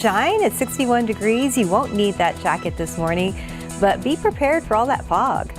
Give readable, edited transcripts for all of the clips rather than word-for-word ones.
Shine at 61 degrees. You won't need that jacket this morning, but be prepared for all that fog.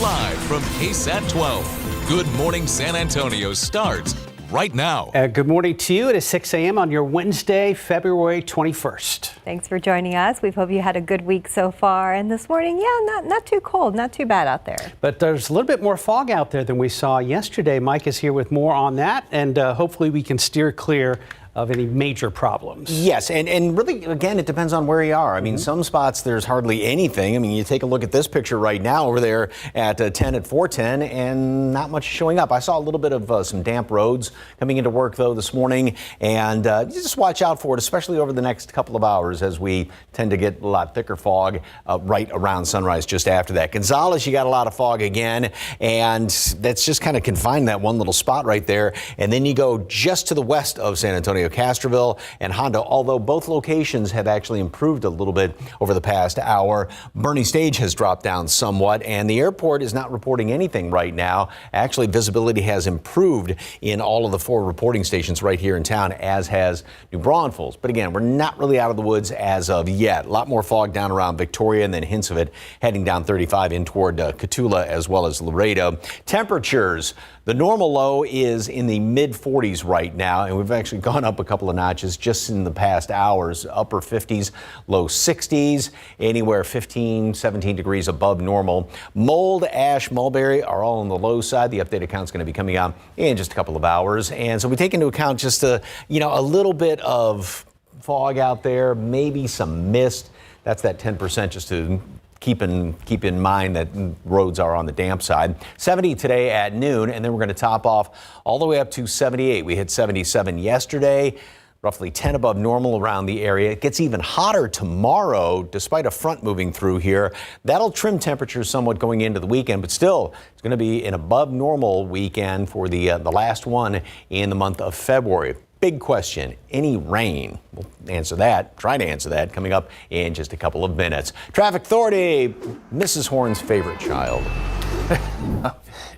Live from KSAT 12, Good Morning San Antonio starts right now. Good morning to you. It is 6 a.m. on your Wednesday, February 21st. Thanks for joining us. We hope you had a good week so far. And this morning, not too cold, not too bad out there. But there's a little bit more fog out there than we saw yesterday. Mike is here with more on that, and hopefully we can steer clear of any major problems. Yes, and really, again, it depends on where you are. I mean, some spots there's hardly anything. I mean, you take a look at this picture right now over there at 10 at 410, and not much showing up. I saw a little bit of some damp roads coming into work, though, this morning, and just watch out for it, especially over the next couple of hours as we tend to get a lot thicker fog right around sunrise just after that. Gonzales, you got a lot of fog again, and that's just kind of confined that one little spot right there. And then you go just to the west of San Antonio, Castroville and Hondo, although both locations have actually improved a little bit over the past hour. Bernie Stage has dropped down somewhat, and the airport is not reporting anything right now. Actually, visibility has improved in all of the 4 reporting stations right here in town, as has New Braunfels. But again, we're not really out of the woods as of yet. A lot more fog down around Victoria, and then hints of it heading down 35 in toward Cotulla as well as Laredo. Temperatures. The normal low is in the mid-40s right now, and we've actually gone up a couple of notches just in the past hours. Upper 50s, low 60s, anywhere 15, 17 degrees above normal. Mold, ash, mulberry are all on the low side. The updated count's going to be coming out in just a couple of hours. And so we take into account just a little bit of fog out there, maybe some mist. That's that 10% just to keep in mind that roads are on the damp side. 70 today at noon, and then we're going to top off all the way up to 78. We hit 77 yesterday, roughly 10 above normal around the area. It gets even hotter tomorrow, despite a front moving through here. That'll trim temperatures somewhat going into the weekend, but still, it's going to be an above normal weekend for the last one in the month of February. Big question, any rain? We'll try to answer that coming up in just a couple of minutes. Traffic Authority, Mrs. Horn's favorite child.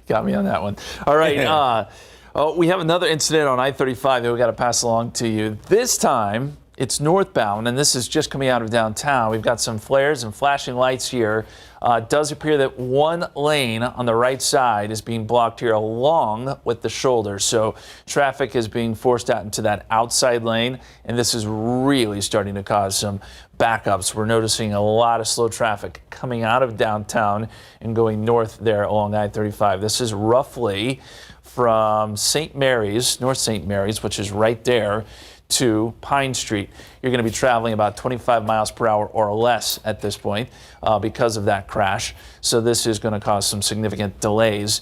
Got me on that one. All right, we have another incident on I-35 that we got to pass along to you. This time, it's northbound, and this is just coming out of downtown. We've got some flares and flashing lights here. It does appear that one lane on the right side is being blocked here along with the shoulder. So traffic is being forced out into that outside lane, and this is really starting to cause some backups. We're noticing a lot of slow traffic coming out of downtown and going north there along I-35. This is roughly from St. Mary's, North St. Mary's, which is right there, to Pine Street. You're going to be traveling about 25 miles per hour or less at this point because of that crash. So this is going to cause some significant delays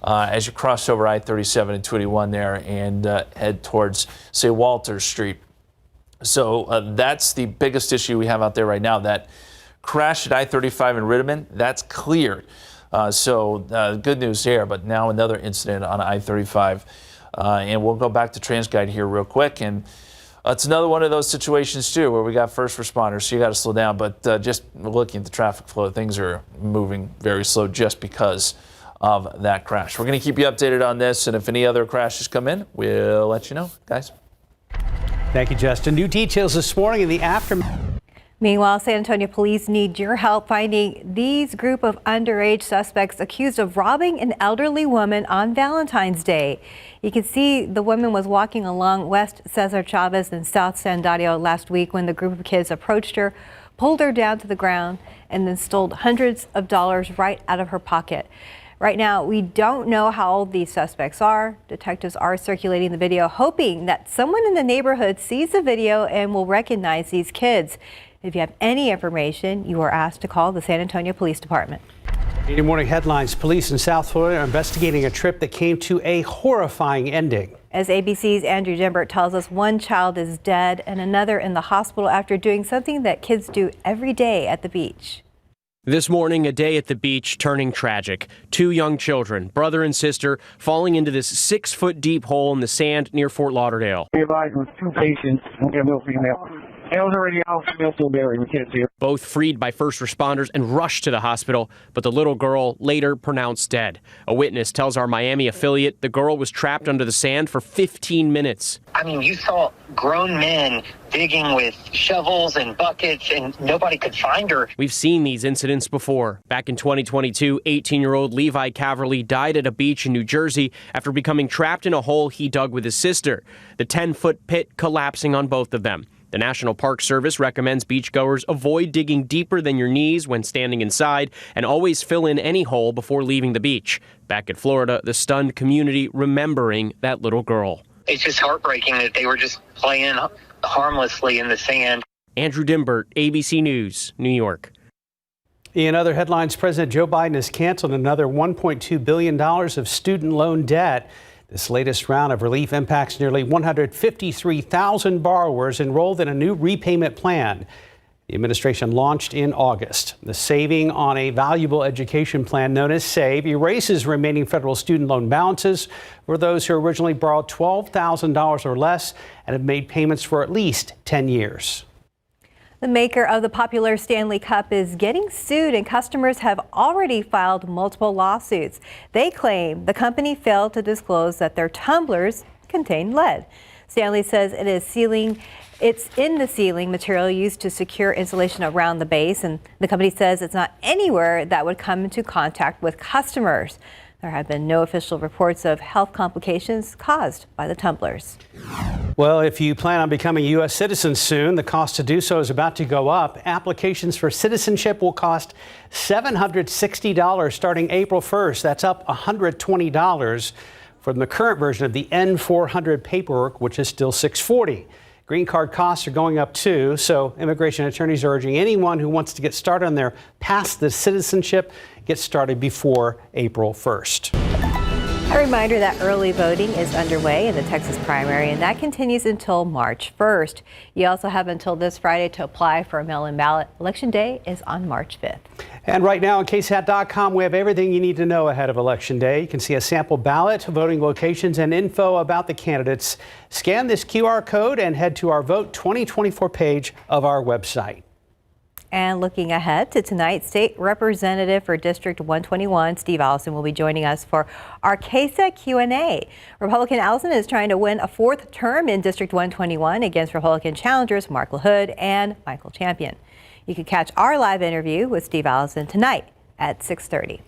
as you cross over I-37 and 281 there and head towards, say, Walter Street. So that's the biggest issue we have out there right now. That crash at I-35 in Rittiman, that's cleared. Good news there, but now another incident on I-35. And we'll go back to TransGuide here real quick, and it's another one of those situations too where we got first responders, so you got to slow down. But just looking at the traffic flow, things are moving very slow just because of that crash. We're going to keep you updated on this, and if any other crashes come in, we'll let you know, guys. Thank you, Justin. New details this morning in the aftermath. Meanwhile, San Antonio police need your help finding these group of underage suspects accused of robbing an elderly woman on Valentine's Day. You can see the woman was walking along West Cesar Chavez in South San Dario last week when the group of kids approached her, pulled her down to the ground, and then stole hundreds of dollars right out of her pocket. Right now, we don't know how old these suspects are. Detectives are circulating the video, hoping that someone in the neighborhood sees the video and will recognize these kids. If you have any information, you are asked to call the San Antonio Police Department. Good morning headlines. Police in South Florida are investigating a trip that came to a horrifying ending. As ABC's Andrew Dimbert tells us, one child is dead and another in the hospital after doing something that kids do every day at the beach. This morning, a day at the beach turning tragic. 2 young children, brother and sister, falling into this 6-foot deep hole in the sand near Fort Lauderdale. We arrived with 2 patients, a male, female. It was already out from Miltonberry. We can't see her. Both freed by first responders and rushed to the hospital, but the little girl later pronounced dead. A witness tells our Miami affiliate the girl was trapped under the sand for 15 minutes. I mean, you saw grown men digging with shovels and buckets, and nobody could find her. We've seen these incidents before. Back in 2022, 18-year-old Levi Caverly died at a beach in New Jersey after becoming trapped in a hole he dug with his sister, the 10-foot pit collapsing on both of them. The National Park Service recommends beachgoers avoid digging deeper than your knees when standing inside and always fill in any hole before leaving the beach. Back in Florida, the stunned community remembering that little girl. It's just heartbreaking that they were just playing harmlessly in the sand. Andrew Dimbert, ABC News, New York. In other headlines, President Joe Biden has canceled another $1.2 billion of student loan debt. This latest round of relief impacts nearly 153,000 borrowers enrolled in a new repayment plan the administration launched in August. The Saving on a Valuable Education Plan, known as SAVE, erases remaining federal student loan balances for those who originally borrowed $12,000 or less and have made payments for at least 10 years. The maker of the popular Stanley Cup is getting sued, and customers have already filed multiple lawsuits. They claim the company failed to disclose that their tumblers contain lead. Stanley says it's in the sealing material used to secure insulation around the base, and the company says it's not anywhere that would come into contact with customers. There have been no official reports of health complications caused by the tumblers. Well, if you plan on becoming a U.S. citizen soon, the cost to do so is about to go up. Applications for citizenship will cost $760 starting April 1st. That's up $120 from the current version of the N-400 paperwork, which is still $640. Green card costs are going up too, so immigration attorneys are urging anyone who wants to get started on their path to citizenship get started before April 1st. A reminder that early voting is underway in the Texas primary, and that continues until March 1st. You also have until this Friday to apply for a mail-in ballot. Election Day is on March 5th. And right now on KSAT.com, we have everything you need to know ahead of Election Day. You can see a sample ballot, voting locations, and info about the candidates. Scan this QR code and head to our Vote 2024 page of our website. And looking ahead to tonight, State Representative for District 121, Steve Allison, will be joining us for our KSAT Q&A. Republican Allison is trying to win a fourth term in District 121 against Republican challengers Mark LaHood and Michael Champion. You can catch our live interview with Steve Allison tonight at 6:30.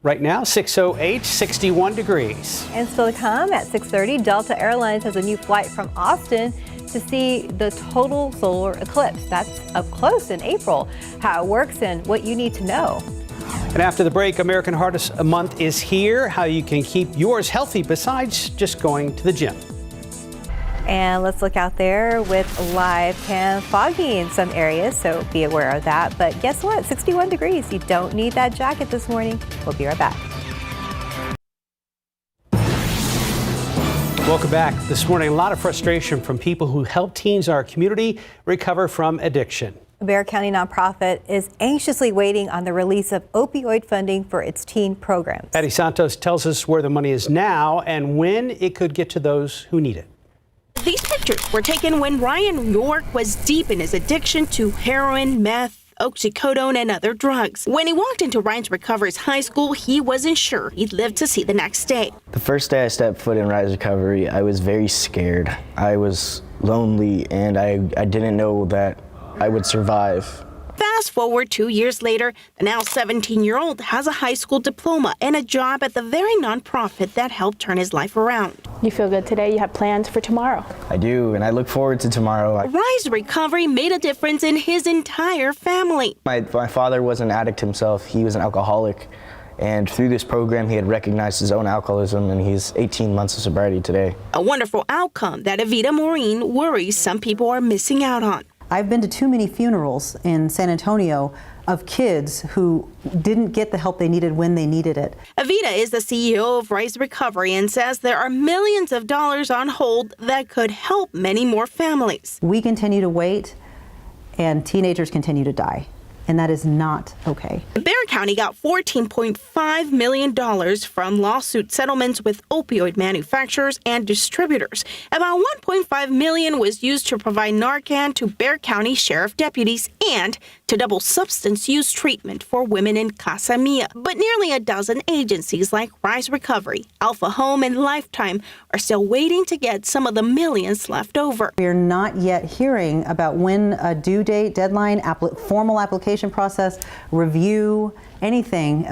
Right now, 6:08, 61 degrees. And still to come at 6:30, Delta Airlines has a new flight from Austin to see the total solar eclipse. That's up close in April. How it works and what you need to know. And after the break, American Heart Month is here. How you can keep yours healthy besides just going to the gym. And let's look out there with live cam foggy in some areas, so be aware of that. But guess what? 61 degrees. You don't need that jacket this morning. We'll be right back. Welcome back. This morning, a lot of frustration from people who help teens in our community recover from addiction. A Bexar County nonprofit is anxiously waiting on the release of opioid funding for its teen programs. Patty Santos tells us where the money is now and when it could get to those who need it. These pictures were taken when Ryan York was deep in his addiction to heroin, meth, oxycodone, and other drugs. When he walked into Rise Recovery's high school, he wasn't sure he'd live to see the next day. The first day I stepped foot in Rise Recovery, I was very scared. I was lonely, and I didn't know that I would survive. Fast forward 2 years later, the now 17-year-old has a high school diploma and a job at the very nonprofit that helped turn his life around. You feel good today? You have plans for tomorrow? I do, and I look forward to tomorrow. Rise Recovery made a difference in his entire family. My father was an addict himself. He was an alcoholic. And through this program, he had recognized his own alcoholism, and he's 18 months of sobriety today. A wonderful outcome that Evita Maureen worries some people are missing out on. I've been to too many funerals in San Antonio of kids who didn't get the help they needed when they needed it. Evita is the CEO of Rise Recovery and says there are millions of dollars on hold that could help many more families. We continue to wait, and teenagers continue to die. and that is not okay. Bexar County got $14.5 million from lawsuit settlements with opioid manufacturers and distributors. About $1.5 million was used to provide Narcan to Bexar County sheriff deputies and to double substance use treatment for women in Casa Mia. But nearly a dozen agencies like Rise Recovery, Alpha Home, and Lifetime are still waiting to get some of the millions left over. We are not yet hearing about when a due date, deadline, formal application process, review, anything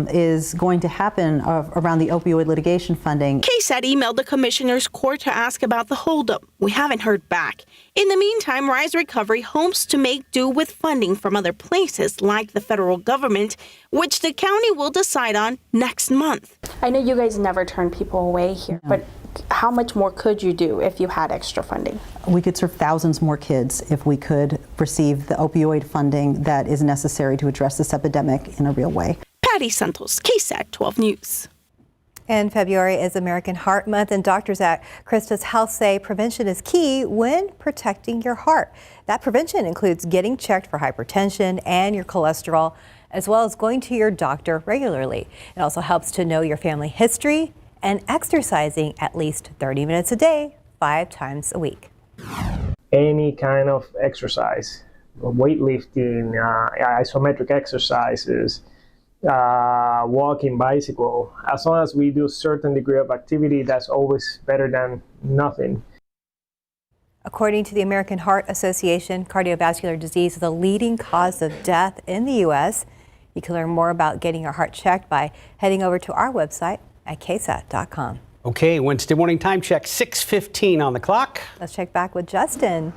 is going to happen around the opioid litigation funding. KSAT emailed the commissioner's court to ask about the holdup. We haven't heard back. In the meantime, Rise Recovery hopes to make do with funding from other places like the federal government, which the county will decide on next month. I know you guys never turn people away here, but how much more could you do if you had extra funding? We could serve thousands more kids if we could receive the opioid funding that is necessary to address this epidemic in a real way. Patty Santos, KSAT 12 News. And February is American Heart Month, and doctors at Christus Health say prevention is key when protecting your heart. That prevention includes getting checked for hypertension and your cholesterol, as well as going to your doctor regularly. It also helps to know your family history and exercising at least 30 minutes a day, 5 times a week. Any kind of exercise, weightlifting, isometric exercises, walking, bicycle, as long as we do a certain degree of activity, that's always better than nothing. According to the American Heart Association, cardiovascular disease is the leading cause of death in the U.S. You can learn more about getting your heart checked by heading over to our website at ksat.com. Okay, Wednesday morning time check, 6:15 on the clock. Let's check back with Justin.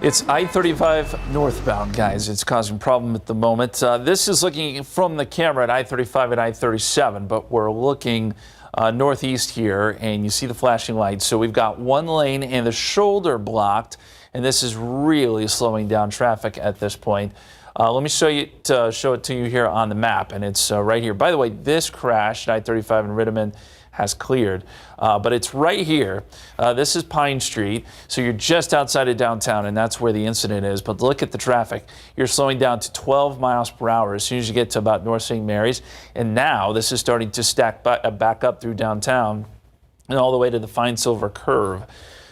It's I-35 northbound, guys. It's causing a problem at the moment. This is looking from the camera at I-35 and I-37, but we're looking northeast here, and you see the flashing lights. So we've got one lane and the shoulder blocked, and this is really slowing down traffic at this point. Let me show it to you here on the map, and it's right here. By the way, this crash at I-35 in Rittiman has cleared, but it's right here. This is Pine Street, so you're just outside of downtown, and that's where the incident is. But look at the traffic. You're slowing down to 12 miles per hour as soon as you get to about North St. Mary's, and now this is starting to stack back up through downtown and all the way to the Fine Silver Curve.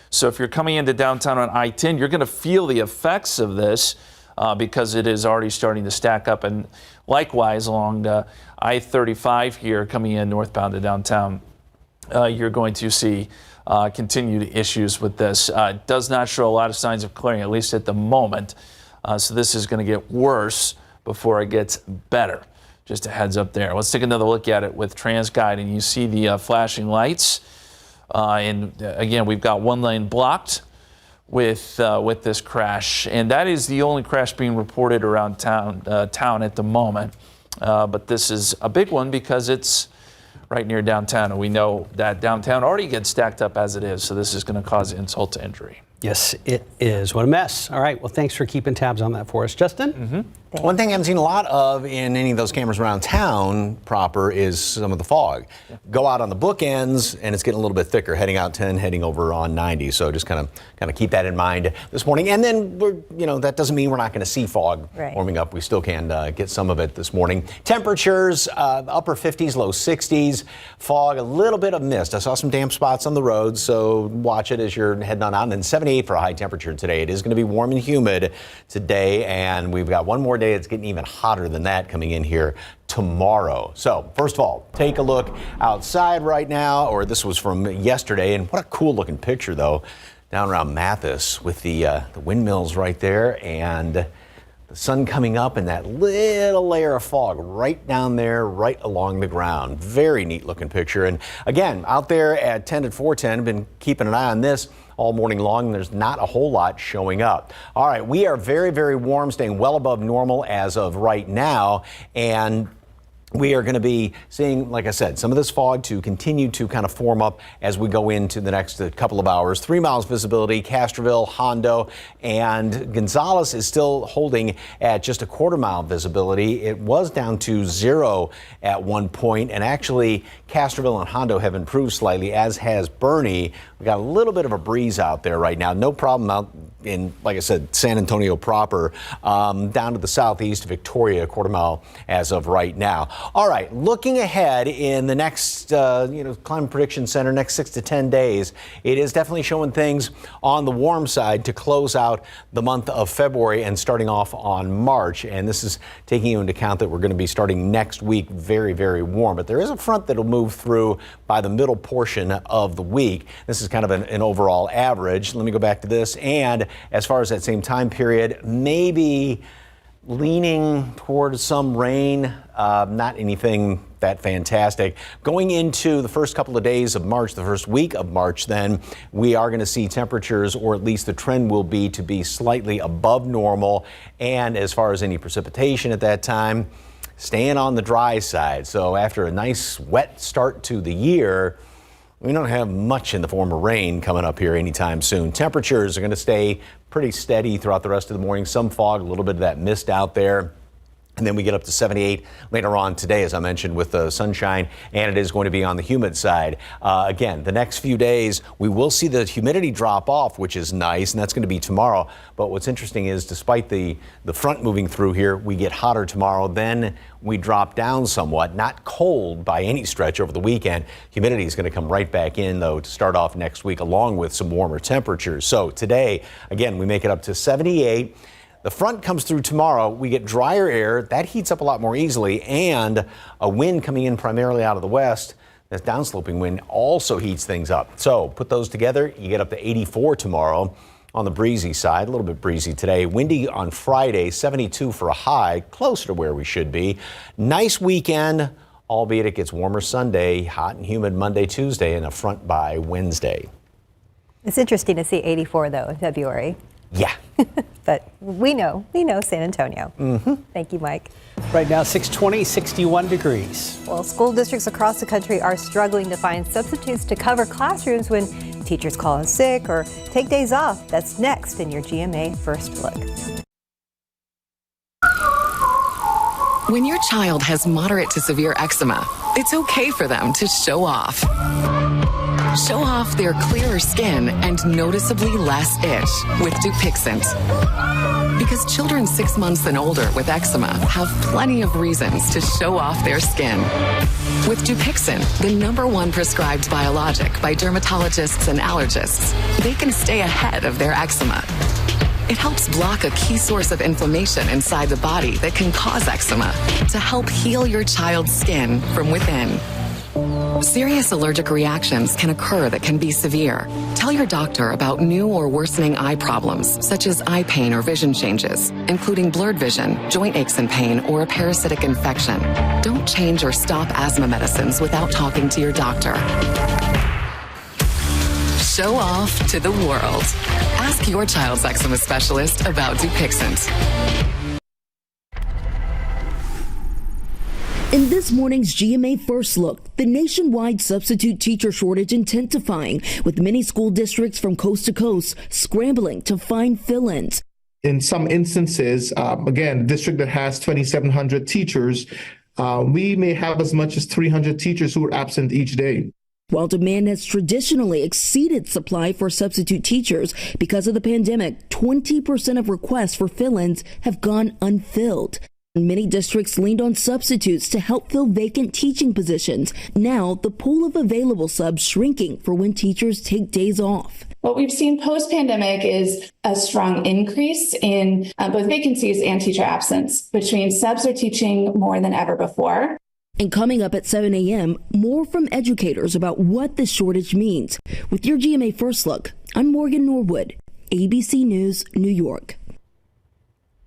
So if you're coming into downtown on I-10, you're going to feel the effects of this because it is already starting to stack up, and likewise along I-35 here coming in northbound to downtown. You're going to see continued issues with this. It does not show a lot of signs of clearing, at least at the moment. So this is going to get worse before it gets better. Just a heads up there. Let's take another look at it with TransGuide, and you see the flashing lights. And again, we've got one lane blocked with this crash, and that is the only crash being reported around town at the moment. But this is a big one because it's right near downtown, and we know that downtown already gets stacked up as it is, so this is going to cause insult to injury. Yes, it is. What a mess. All right, well, thanks for keeping tabs on that for us, Justin. One thing I haven't seen a lot of in any of those cameras around town proper is some of the fog. Go out on the bookends, and it's getting a little bit thicker, heading out 10, heading over on 90. So just kind of keep that in mind this morning. And then that doesn't mean we're not going to see fog warming up. We still can get some of it this morning. Temperatures upper 50s, low 60s. Fog, a little bit of mist. I saw some damp spots on the road, so watch it as you're heading on out. And then 78 for a high temperature today. It is going to be warm and humid today, and we've got one more day. It's getting even hotter than that coming in here tomorrow. So first of all, take a look outside right now, or this was from yesterday, and what a cool looking picture though, down around Mathis with the windmills right there and the sun coming up and that little layer of fog right down there, right along the ground. Very neat looking picture. And again, out there at 10 at 410, been keeping an eye on this all morning long. There's not a whole lot showing up. All right, we are very, very warm, staying well above normal as of right now. And we are going to be seeing, like I said, some of this fog to continue to kind of form up as we go into the next couple of hours. 3 miles visibility, Castroville, Hondo, and Gonzales is still holding at just a quarter-mile visibility. It was down to 0 at one point, and actually Castroville and Hondo have improved slightly, as has Bernie. We got a little bit of a breeze out there right now. No problem out in, like I said, San Antonio proper, down to the southeast, Victoria, a quarter mile as of right now. All right, looking ahead in the next, Climate Prediction Center, next 6 to 10 days, it is definitely showing things on the warm side to close out the month of February and starting off on March. And this is taking into account that we're going to be starting next week very, very warm. But there is a front that will move through by the middle portion of the week. This is kind of an overall average. Let me go back to this. And as far as that same time period, maybe leaning towards some rain, not anything that fantastic. Going into the first couple of days of March, the first week of March, then we are going to see temperatures, or at least the trend will be to be slightly above normal. And as far as any precipitation at that time, staying on the dry side. So after a nice wet start to the year, we don't have much in the form of rain coming up here anytime soon. Temperatures are going to stay pretty steady throughout the rest of the morning. Some fog, a little bit of that mist out there. And then we get up to 78 later on today, as I mentioned, with the sunshine, and it is going to be on the humid side. Again, the next few days, we will see the humidity drop off, which is nice, and that's going to be tomorrow. But what's interesting is, despite the front moving through here, we get hotter tomorrow. Then we drop down somewhat, not cold by any stretch over the weekend. Humidity is going to come right back in, though, to start off next week, along with some warmer temperatures. So today, again, we make it up to 78. The front comes through tomorrow. We get drier air. That heats up a lot more easily, and a wind coming in primarily out of the west. That downsloping wind also heats things up. So put those together, you get up to 84 tomorrow on the breezy side. A little bit breezy today. Windy on Friday, 72 for a high, closer to where we should be. Nice weekend, albeit it gets warmer Sunday, hot and humid Monday, Tuesday, and a front by Wednesday. It's interesting to see 84, though, in February. Yeah. But we know San Antonio. Mm-hmm. Thank you, Mike. Right now, 620, 61 degrees. Well, school districts across the country are struggling to find substitutes to cover classrooms when teachers call in sick or take days off. That's next in your GMA First Look. When your child has moderate to severe eczema, it's okay for them to show off. Show off their clearer skin and noticeably less itch with Dupixent. Because children 6 months and older with eczema have plenty of reasons to show off their skin. With Dupixent, the #1 prescribed biologic by dermatologists and allergists, they can stay ahead of their eczema. It helps block a key source of inflammation inside the body that can cause eczema to help heal your child's skin from within. Serious allergic reactions can occur that can be severe. Tell your doctor about new or worsening eye problems, such as eye pain or vision changes, including blurred vision, joint aches and pain, or a parasitic infection. Don't change or stop asthma medicines without talking to your doctor. Show off to the world. Ask your child's eczema specialist about Dupixent. In this morning's GMA First Look, the nationwide substitute teacher shortage intensifying, with many school districts from coast to coast scrambling to find fill-ins. In some instances, again, a district that has 2,700 teachers, we may have as much as 300 teachers who are absent each day. While demand has traditionally exceeded supply for substitute teachers because of the pandemic, 20% of requests for fill-ins have gone unfilled. Many districts leaned on substitutes to help fill vacant teaching positions. Now, the pool of available subs shrinking for when teachers take days off. What we've seen post-pandemic is a strong increase in both vacancies and teacher absence, which means subs are teaching more than ever before. And coming up at 7 a.m., more from educators about what this shortage means. With your GMA First Look, I'm Morgan Norwood, ABC News, New York.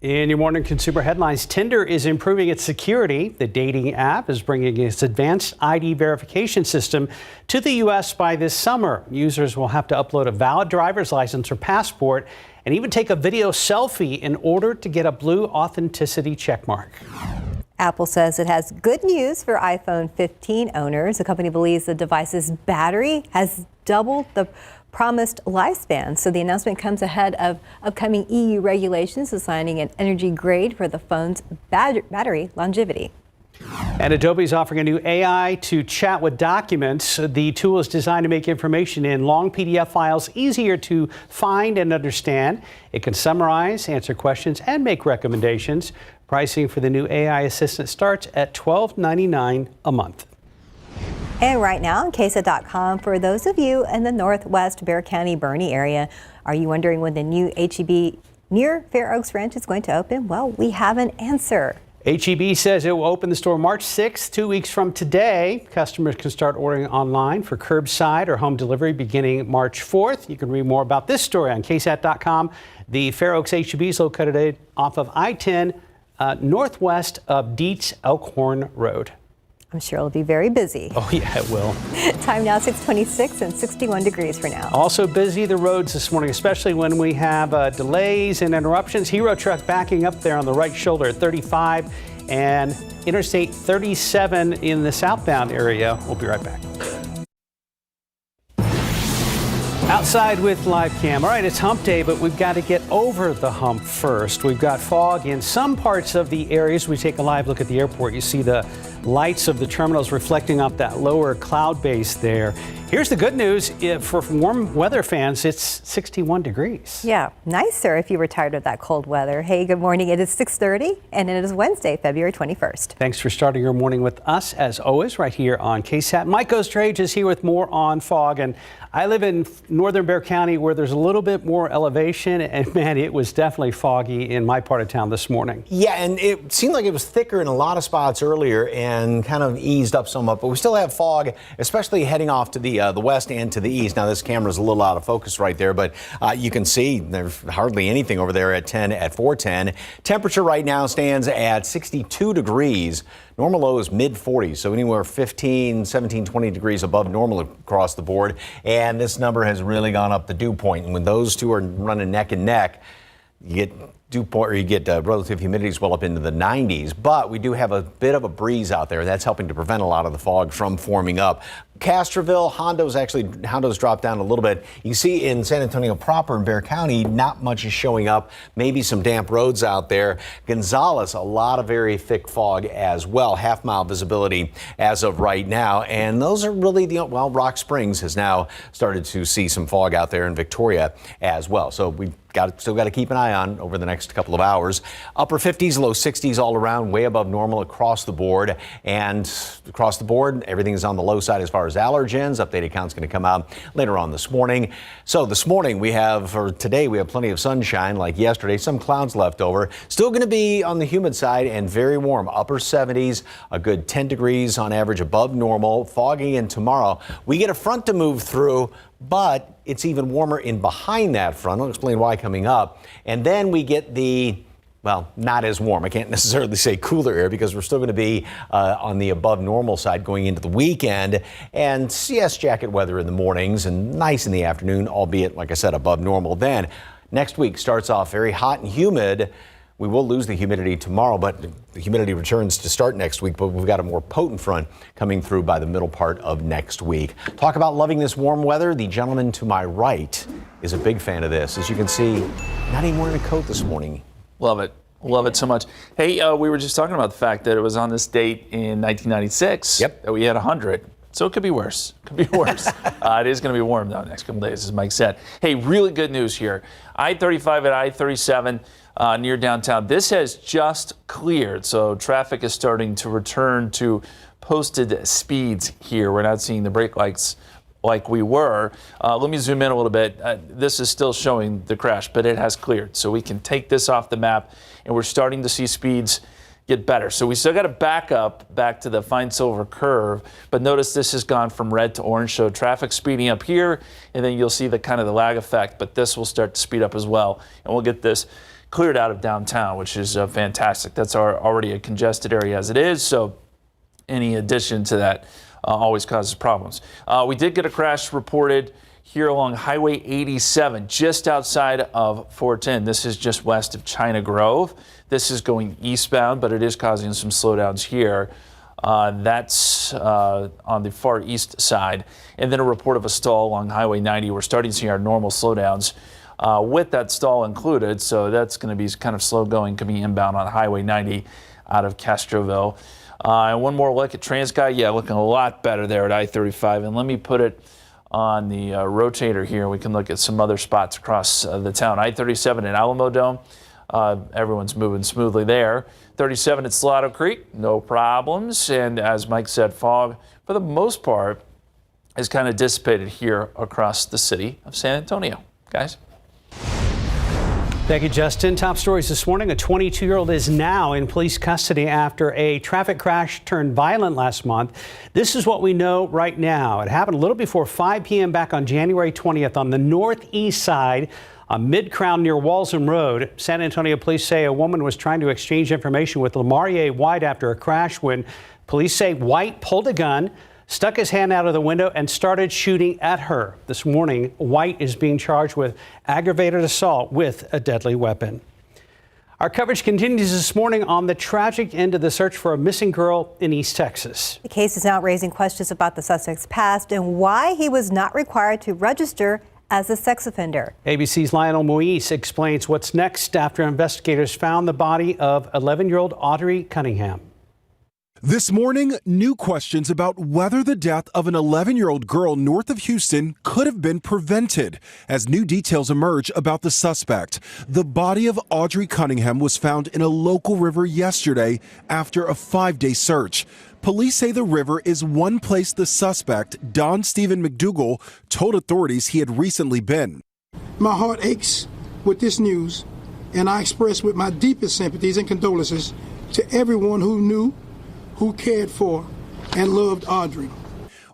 In your morning consumer headlines, Tinder is improving its security. The dating app is bringing its advanced ID verification system to the U.S. by this summer. Users will have to upload a valid driver's license or passport and even take a video selfie in order to get a blue authenticity checkmark. Apple says it has good news for iPhone 15 owners. The company believes the device's battery has doubled the promised lifespan. So the announcement comes ahead of upcoming EU regulations assigning an energy grade for the phone's battery longevity. And Adobe is offering a new AI to chat with documents. The tool is designed to make information in long PDF files easier to find and understand. It can summarize, answer questions, and make recommendations. Pricing for the new AI assistant starts at $12.99 a month. And right now on KSAT.com, for those of you in the Northwest Bexar County, Bernie area, are you wondering when the new H-E-B near Fair Oaks Ranch is going to open? Well, we have an answer. H-E-B says it will open the store March 6th, 2 weeks from today. Customers can start ordering online for curbside or home delivery beginning March 4th. You can read more about this story on KSAT.com. The Fair Oaks H-E-B is located off of I-10 northwest of Dietz Elkhorn Road. I'm sure it'll be very busy. Oh, yeah, it will. Time now 6:26 and 61 degrees for now. Also busy the roads this morning, especially when we have delays and interruptions. Hero truck backing up there on the right shoulder at 35 and Interstate 37 in the southbound area. We'll be right back. Outside with live cam. All right, it's hump day, but we've got to get over the hump first. We've got fog in some parts of the areas. We take a live look at the airport. You see the lights of the terminals reflecting off that lower cloud base there. Here's the good news. For warm weather fans, it's 61 degrees. Yeah, nicer if you were tired of that cold weather. Hey, good morning. It is 6:30 and it is Wednesday, February 21st. Thanks for starting your morning with us, as always, right here on KSAT. Mike Ostrage is here with more on fog. And I live in northern Bexar County where there's a little bit more elevation. And man, it was definitely foggy in my part of town this morning. Yeah, and it seemed like it was thicker in a lot of spots earlier and kind of eased up somewhat. But we still have fog, especially heading off to the west and to the east. Now, this camera's a little out of focus right there, but you can see there's hardly anything over there at 410. Temperature right now stands at 62 degrees. Normal low is mid-40s, so anywhere 15, 17, 20 degrees above normal across the board. And this number has really gone up the dew point. And when those two are running neck and neck, you get dew point, or you get relative humidities well up into the 90s. But we do have a bit of a breeze out there. That's helping to prevent a lot of the fog from forming up. Castroville, Hondo's dropped down a little bit. You see in San Antonio proper in Bexar County, not much is showing up. Maybe some damp roads out there. Gonzales, a lot of very thick fog as well. Half-mile visibility as of right now. And those are really Rock Springs has now started to see some fog out there in Victoria as well. So we've still got to keep an eye on over the next couple of hours. Upper 50s, low 60s all around, way above normal across the board. And across the board, everything is on the low side as far as allergens. Updated count's going to come out later on this morning. So this morning today we have plenty of sunshine like yesterday. Some clouds left over. Still going to be on the humid side and very warm. Upper 70s, a good 10 degrees on average above normal. Foggy in tomorrow. We get a front to move through, but it's even warmer in behind that front. I'll explain why coming up. And then we get not as warm. I can't necessarily say cooler air because we're still going to be on the above normal side going into the weekend. And yes, jacket weather in the mornings and nice in the afternoon, albeit, like I said, above normal. Then next week starts off very hot and humid. We will lose the humidity tomorrow, but the humidity returns to start next week. But we've got a more potent front coming through by the middle part of next week. Talk about loving this warm weather. The gentleman to my right is a big fan of this. As you can see, not even wearing a coat this morning. Love it. Love it so much. Hey, we were just talking about the fact that it was on this date in 1996 that we had 100. So it could be worse. It is going to be warm, though, next couple days, as Mike said. Hey, really good news here. I-35 and I-37 near downtown. This has just cleared, so traffic is starting to return to posted speeds here. We're not seeing the brake lights like we were. Let me zoom in a little bit. This is still showing the crash, but it has cleared. So we can take this off the map, and we're starting to see speeds get better. So we still got to back to the fine silver curve, but notice this has gone from red to orange, so traffic speeding up here, and then you'll see the kind of the lag effect, but this will start to speed up as well, and we'll get this cleared out of downtown, which is fantastic. That's already a congested area as it is, so any addition to that always causes problems. We did get a crash reported here along Highway 87, just outside of 410. This is just west of China Grove. This is going eastbound, but it is causing some slowdowns here. That's on the far east side. And then a report of a stall along Highway 90. We're starting to see our normal slowdowns with that stall included. So that's going to be kind of slow going, coming inbound on Highway 90 out of Castroville. And one more look at TransGuide. Yeah, looking a lot better there at I-35. And let me put it on the rotator here. We can look at some other spots across the town. I-37 in Alamo Dome. Everyone's moving smoothly there. 37 at Salado Creek, no problems. And as Mike said, fog, for the most part, is kind of dissipated here across the city of San Antonio. Guys? Thank you, Justin. Top stories this morning. A 22-year-old is now in police custody after a traffic crash turned violent last month. This is what we know right now. It happened a little before 5 p.m. back on January 20th on the northeast side on Mid-Crown near Walsham Road. San Antonio police say a woman was trying to exchange information with Lamarie White after a crash when police say White pulled a gun, stuck his hand out of the window and started shooting at her. This morning, White is being charged with aggravated assault with a deadly weapon. Our coverage continues this morning on the tragic end of the search for a missing girl in East Texas. The case is now raising questions about the suspect's past and why he was not required to register as a sex offender. ABC's Lionel Moise explains what's next after investigators found the body of 11-year-old Audrey Cunningham. This morning, new questions about whether the death of an 11-year-old girl north of Houston could have been prevented as new details emerge about the suspect. The body of Audrey Cunningham was found in a local river yesterday after a 5-day search. Police say the river is one place the suspect, Don Stephen McDougal, told authorities he had recently been. My heart aches with this news, and I express with my deepest sympathies and condolences to everyone who knew, who cared for, and loved Audrey.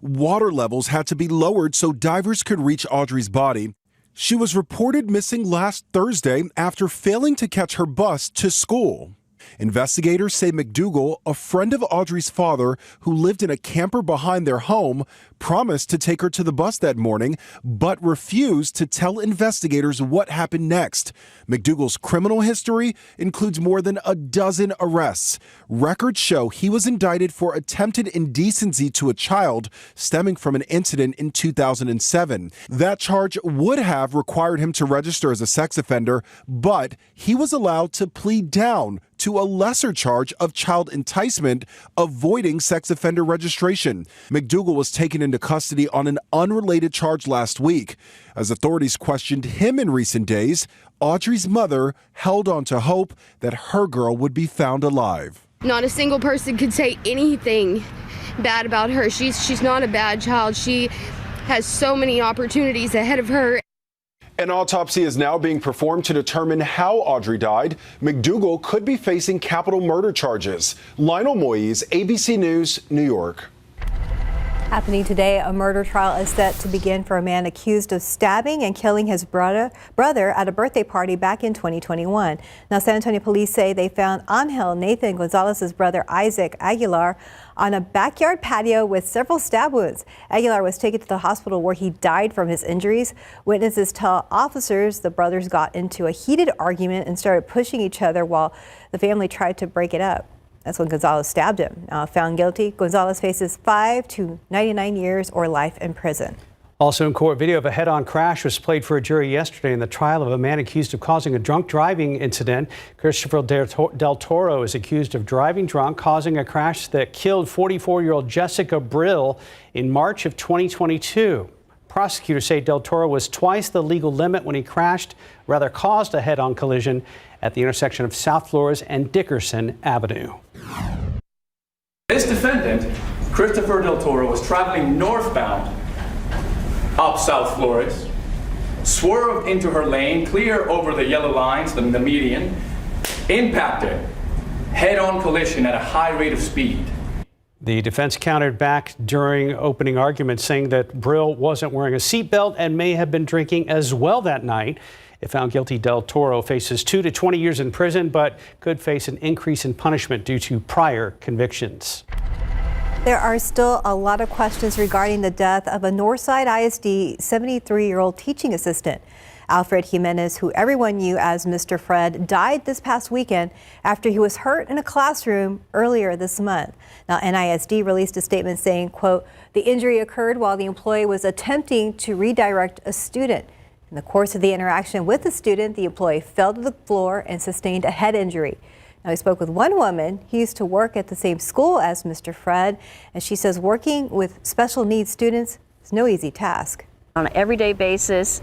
Water levels had to be lowered so divers could reach Audrey's body. She was reported missing last Thursday after failing to catch her bus to school. Investigators say McDougal, a friend of Audrey's father who lived in a camper behind their home, promised to take her to the bus that morning, but refused to tell investigators what happened next. McDougal's criminal history includes more than a dozen arrests. Records show he was indicted for attempted indecency to a child stemming from an incident in 2007. That charge would have required him to register as a sex offender, but he was allowed to plead down to a lesser charge of child enticement, avoiding sex offender registration. McDougal was taken into custody on an unrelated charge last week. As authorities questioned him in recent days, Audrey's mother held on to hope that her girl would be found alive. Not a single person could say anything bad about her. She's not a bad child. She has so many opportunities ahead of her. An autopsy is now being performed to determine how Audrey died. McDougal could be facing capital murder charges. Lionel Moise, ABC News, New York. Happening today, a murder trial is set to begin for a man accused of stabbing and killing his brother at a birthday party back in 2021. Now, San Antonio police say they found Angel Nathan Gonzalez's brother Isaac Aguilar on a backyard patio with several stab wounds. Aguilar was taken to the hospital where he died from his injuries. Witnesses tell officers the brothers got into a heated argument and started pushing each other while the family tried to break it up. That's when Gonzalez stabbed him. Found guilty, Gonzalez faces 5 to 99 years or life in prison. Also in court, video of a head-on crash was played for a jury yesterday in the trial of a man accused of causing a drunk driving incident. Christopher Del Toro is accused of driving drunk, causing a crash that killed 44-year-old Jessica Brill in March of 2022. Prosecutors say Del Toro was twice the legal limit when he caused a head-on collision at the intersection of South Flores and Dickerson Avenue. This defendant, Christopher Del Toro, was traveling northbound up South Flores, swerved into her lane, clear over the yellow lines, the median, impacted, head-on collision at a high rate of speed. The defense countered back during opening arguments, saying that Brill wasn't wearing a seatbelt and may have been drinking as well that night. If found guilty, Del Toro faces 2 to 20 years in prison, but could face an increase in punishment due to prior convictions. There are still a lot of questions regarding the death of a Northside ISD 73-year-old teaching assistant. Alfred Jimenez, who everyone knew as Mr. Fred, died this past weekend after he was hurt in a classroom earlier this month. Now, NISD released a statement saying, quote, "The injury occurred while the employee was attempting to redirect a student. In the course of the interaction with the student, the employee fell to the floor and sustained a head injury." Now, we spoke with one woman who used to work at the same school as Mr. Fred, and she says working with special needs students is no easy task. On an everyday basis,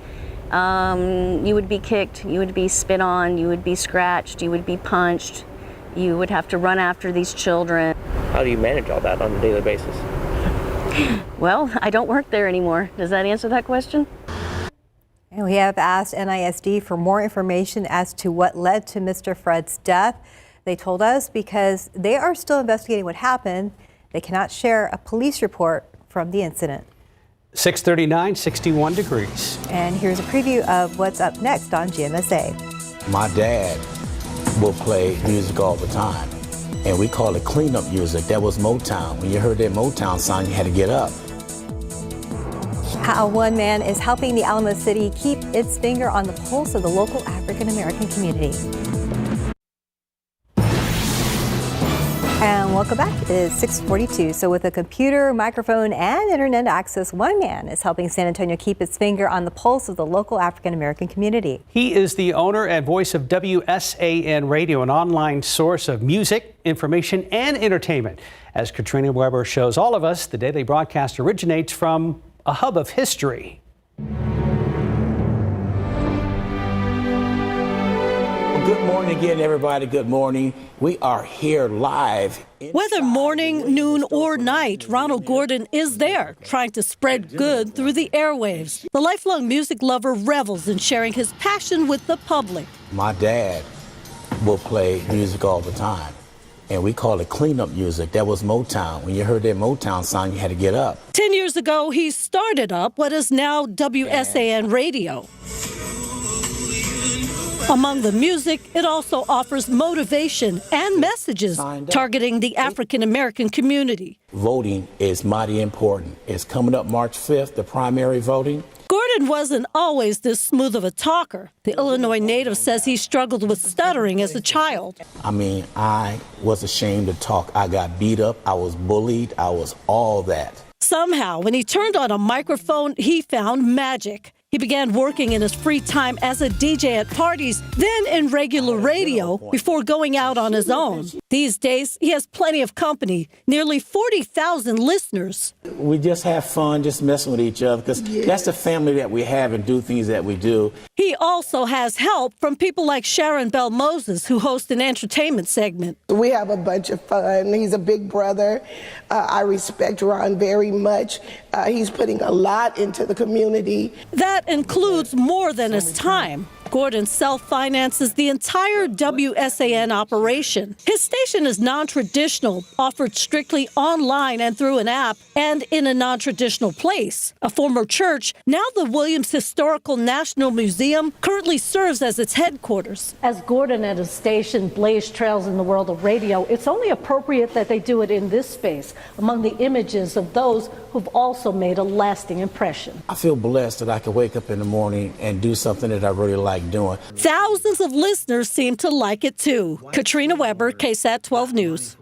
you would be kicked, you would be spit on, you would be scratched, you would be punched, you would have to run after these children. How do you manage all that on a daily basis? Well, I don't work there anymore. Does that answer that question? And we have asked NISD for more information as to what led to Mr. Fred's death. They told us because they are still investigating what happened, they cannot share a police report from the incident. 6:39, 61 degrees. And here's a preview of what's up next on GMSA. My dad will play music all the time, and we call it cleanup music. That was Motown. When you heard that Motown song, you had to get up. How one man is helping the Alamo City keep its finger on the pulse of the local African American community. And welcome back. It is 6:42. So with a computer, microphone, and internet access, one man is helping San Antonio keep its finger on the pulse of the local African American community. He is the owner and voice of WSAN Radio, an online source of music, information, and entertainment. As Katrina Weber shows all of us, the daily broadcast originates from a hub of history. Good morning again, everybody. Good morning. We are here live. Whether morning, noon, or night, Ronald Gordon is there, trying to spread good through the airwaves. The lifelong music lover revels in sharing his passion with the public. My dad will play music all the time, and we call it cleanup music. That was Motown. When you heard that Motown song, you had to get up. 10 years ago, he started up what is now WSAN Radio. Among the music, it also offers motivation and messages targeting the African American community. Voting is mighty important. It's coming up March 5th, the primary voting. Gordon wasn't always this smooth of a talker. The Illinois native says he struggled with stuttering as a child. I mean, I was ashamed to talk. I got beat up. I was bullied. I was all that. Somehow, when he turned on a microphone, he found magic. He began working in his free time as a DJ at parties, then in regular radio, before going out on his own. These days, he has plenty of company, nearly 40,000 listeners. We just have fun, just messing with each other, because that's the family that we have and do things that we do. He also has help from people like Sharon Bell Moses, who host an entertainment segment. We have a bunch of fun. He's a big brother. I respect Ron very much. He's putting a lot into the community. That includes more than his time. Gordon self-finances the entire WSAN operation. His station is non-traditional, offered strictly online and through an app, and in a non-traditional place. A former church, now the Williams Historical National Museum, currently serves as its headquarters. As Gordon and his station blaze trails in the world of radio, it's only appropriate that they do it in this space, among the images of those who've also made a lasting impression. I feel blessed that I can wake up in the morning and do something that I really like doing. Thousands of listeners seem to like it too. Katrina Weber, KSAT 12 News.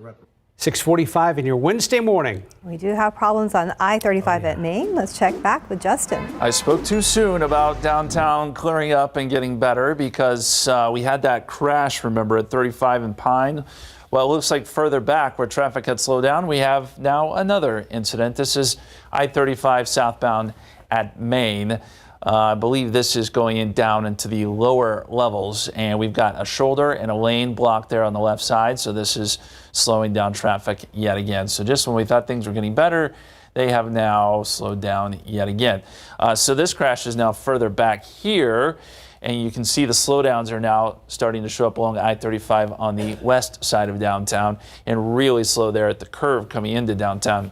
6:45 in your Wednesday morning. We do have problems on I-35 at Maine. Let's check back with Justin. I spoke too soon about downtown clearing up and getting better because we had that crash, remember, at 35 in Pine. Well, it looks like further back where traffic had slowed down, we have now another incident. This is I-35 southbound at Maine. I believe this is going down into the lower levels, and we've got a shoulder and a lane blocked there on the left side, so this is slowing down traffic yet again. So just when we thought things were getting better, they have now slowed down yet again. So this crash is now further back here, and you can see the slowdowns are now starting to show up along I-35 on the west side of downtown, and really slow there at the curve coming into downtown,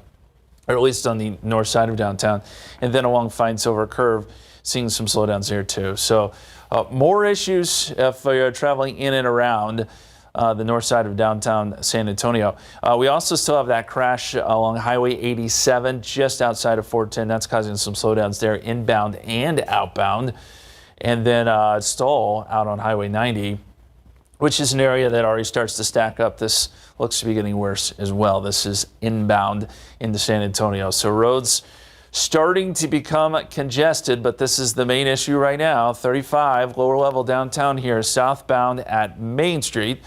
or at least on the north side of downtown, and then along Fine Silver Curve, seeing some slowdowns here too. So more issues if you're traveling in and around the north side of downtown San Antonio. We also still have that crash along Highway 87 just outside of 410. That's causing some slowdowns there inbound and outbound. And then stall out on Highway 90, which is an area that already starts to stack up. This looks to be getting worse as well. This is inbound into San Antonio. So roads starting to become congested, but this is the main issue right now. 35 lower level downtown here, southbound at Main Street.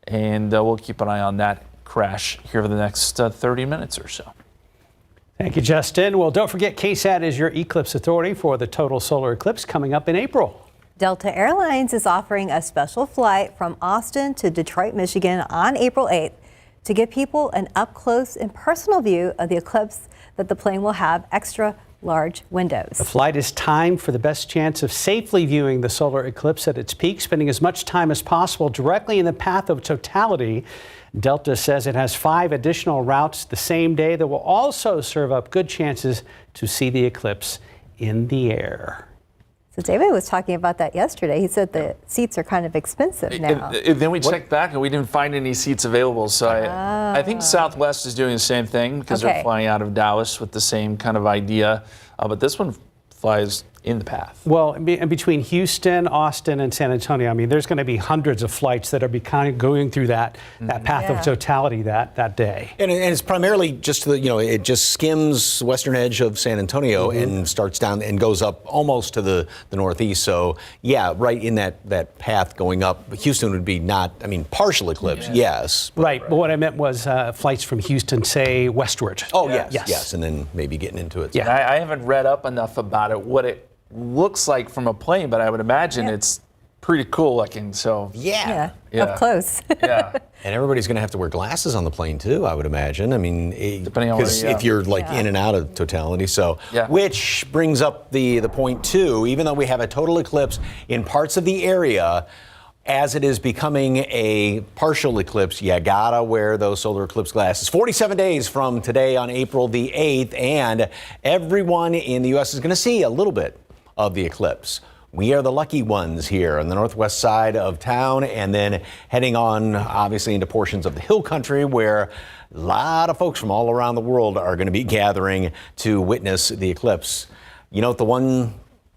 and we'll keep an eye on that crash here for the next 30 minutes or so. Thank you, Justin. Well, don't forget KSAT is your eclipse authority for the total solar eclipse coming up in April. Delta Airlines is offering a special flight from Austin to Detroit, Michigan on April 8th to give people an up-close and personal view of the eclipse that the plane will have extra large windows. The flight is timed for the best chance of safely viewing the solar eclipse at its peak, spending as much time as possible directly in the path of totality. Delta says it has 5 additional routes the same day that will also serve up good chances to see the eclipse in the air. So David was talking about that yesterday. He said the seats are kind of expensive now. And then we checked back and we didn't find any seats available. So I think Southwest is doing the same thing because they're flying out of Dallas with the same kind of idea. But this one flies in the path. Well, in between Houston, Austin, and San Antonio, I mean, there's going to be hundreds of flights that are kind of going through that path of totality that day. And it's primarily just it just skims the western edge of San Antonio and starts down and goes up almost to the northeast. So yeah, right in that path going up. Houston would be partial eclipse, yes. Right, but what I meant was flights from Houston, say, westward. Oh, yes, and then maybe getting into it. Yeah, I haven't read up enough about it, what it looks like from a plane, but I would imagine it's pretty cool looking. So up close. And everybody's going to have to wear glasses on the plane too, I would imagine. I mean, depending on if you're in and out of totality. So, which brings up the point too. Even though we have a total eclipse in parts of the area, as it is becoming a partial eclipse, you gotta wear those solar eclipse glasses. 47 days from today on April the 8th, and everyone in the U.S. is going to see a little bit of the eclipse. We are the lucky ones here on the northwest side of town, and then heading on, obviously, into portions of the hill country where a lot of folks from all around the world are going to be gathering to witness the eclipse. You know what the one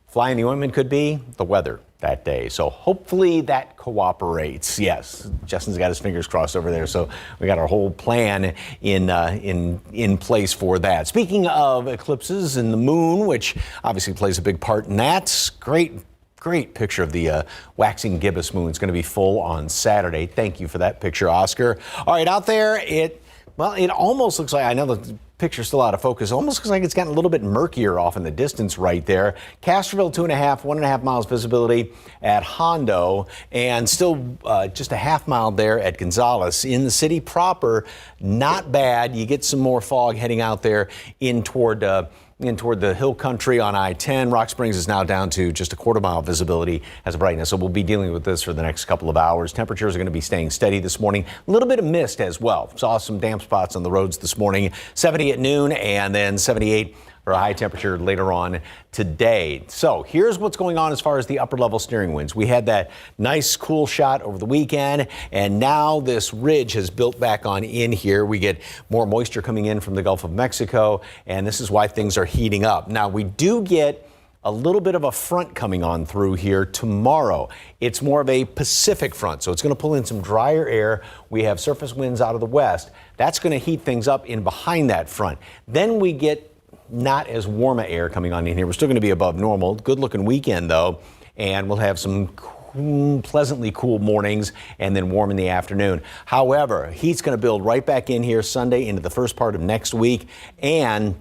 fly in the ointment could be? The weather that day. So hopefully that cooperates. Yes, Justin's got his fingers crossed over there. So we got our whole plan in place for that. Speaking of eclipses and the moon, which obviously plays a big part in that, great picture of the waxing gibbous moon. It's going to be full on Saturday. Thank you for that picture, Oscar. All right, out there, it almost looks like, I know the picture's still out of focus. It almost looks like it's gotten a little bit murkier off in the distance right there. Castroville, 1.5 miles visibility at Hondo, and still just a half mile there at Gonzales. In the city proper, not bad. You get some more fog heading out there in toward the hill country on I-10. Rock Springs is now down to just a 1/4 mile visibility as of right now. So we'll be dealing with this for the next couple of hours. Temperatures are going to be staying steady this morning. A little bit of mist as well. Saw some damp spots on the roads this morning. 70 at noon and then 78 for a high temperature later on today. So here's what's going on as far as the upper level steering winds. We had that nice cool shot over the weekend, and now this ridge has built back on in here. We get more moisture coming in from the Gulf of Mexico, and this is why things are heating up. Now we do get a little bit of a front coming on through here tomorrow. It's more of a Pacific front, so it's going to pull in some drier air. We have surface winds out of the west. That's going to heat things up in behind that front. Then we get not as warm a air coming on in here. We're still going to be above normal. Good looking weekend though, and we'll have some pleasantly cool mornings and then warm in the afternoon. However, heat's going to build right back in here Sunday into the first part of next week, and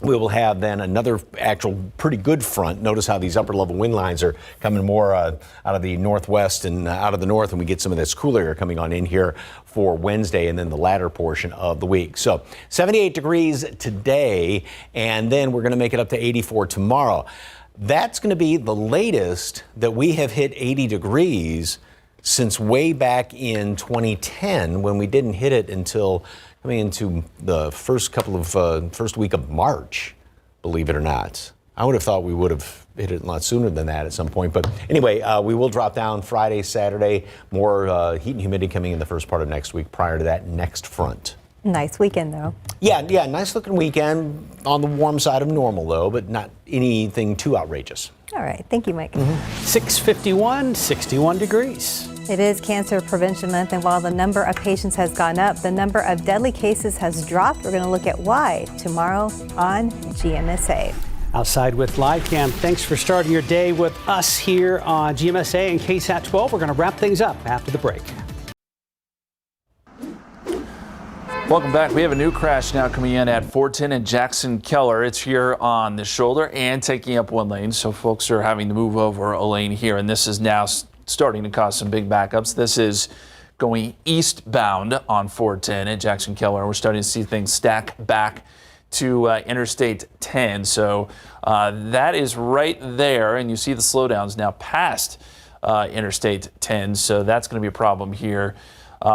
we will have then another actual pretty good front. Notice how these upper level wind lines are coming more out of the northwest and out of the north, and we get some of this cooler air coming on in here for Wednesday and then the latter portion of the week. So 78 degrees today, and then we're going to make it up to 84 tomorrow. That's going to be the latest that we have hit 80 degrees since way back in 2010, when we didn't hit it until coming into the first week of March, believe it or not. I would have thought we would have hit it a lot sooner than that at some point. But anyway, we will drop down Friday, Saturday, more heat and humidity coming in the first part of next week prior to that next front. Nice weekend, though. Yeah, nice looking weekend. On the warm side of normal, though, but not anything too outrageous. All right. Thank you, Mike. 6:51, 61 degrees. It is Cancer Prevention Month, and while the number of patients has gone up, the number of deadly cases has dropped. We're going to look at why tomorrow on GMSA. Outside with Live Cam. Thanks for starting your day with us here on GMSA and KSAT 12. We're going to wrap things up after the break. Welcome back. We have a new crash now coming in at 410 and Jackson Keller. It's here on the shoulder and taking up one lane, so folks are having to move over a lane here, and this is now starting to cause some big backups. This is going eastbound on 410 at Jackson Keller. We're starting to see things stack back to Interstate 10, so that is right there, and you see the slowdowns now past Interstate 10, so that's going to be a problem here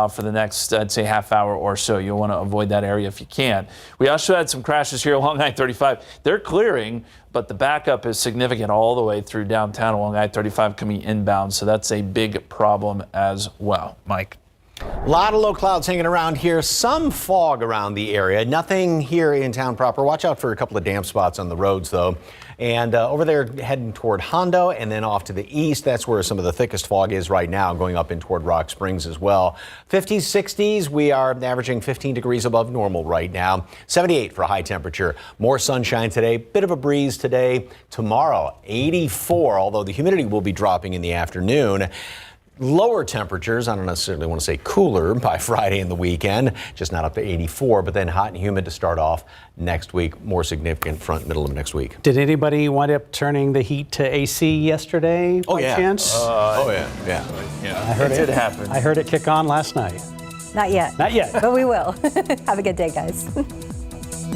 for the next, I'd say, half hour or so. You'll want to avoid that area if you can. We also had some crashes here along I-35. They're clearing, but the backup is significant all the way through downtown along I-35 coming inbound, so that's a big problem as well. Mike. A lot of low clouds hanging around here, some fog around the area. Nothing here in town proper. Watch out for a couple of damp spots on the roads, though. And over there heading toward Hondo and then off to the east, that's where some of the thickest fog is right now, going up in toward Rock Springs as well. 50s, 60s, we are averaging 15 degrees above normal right now. 78 for high temperature. More sunshine today, bit of a breeze today. Tomorrow, 84, although the humidity will be dropping in the afternoon. Lower temperatures, I don't necessarily want to say cooler by Friday and the weekend, just not up to 84, but then hot and humid to start off next week. More significant front middle of next week. Did anybody wind up turning the heat to AC yesterday by chance? Yeah. I heard it did happen. I heard it kick on last night. Not yet. Not yet. But we will. Have a good day, guys.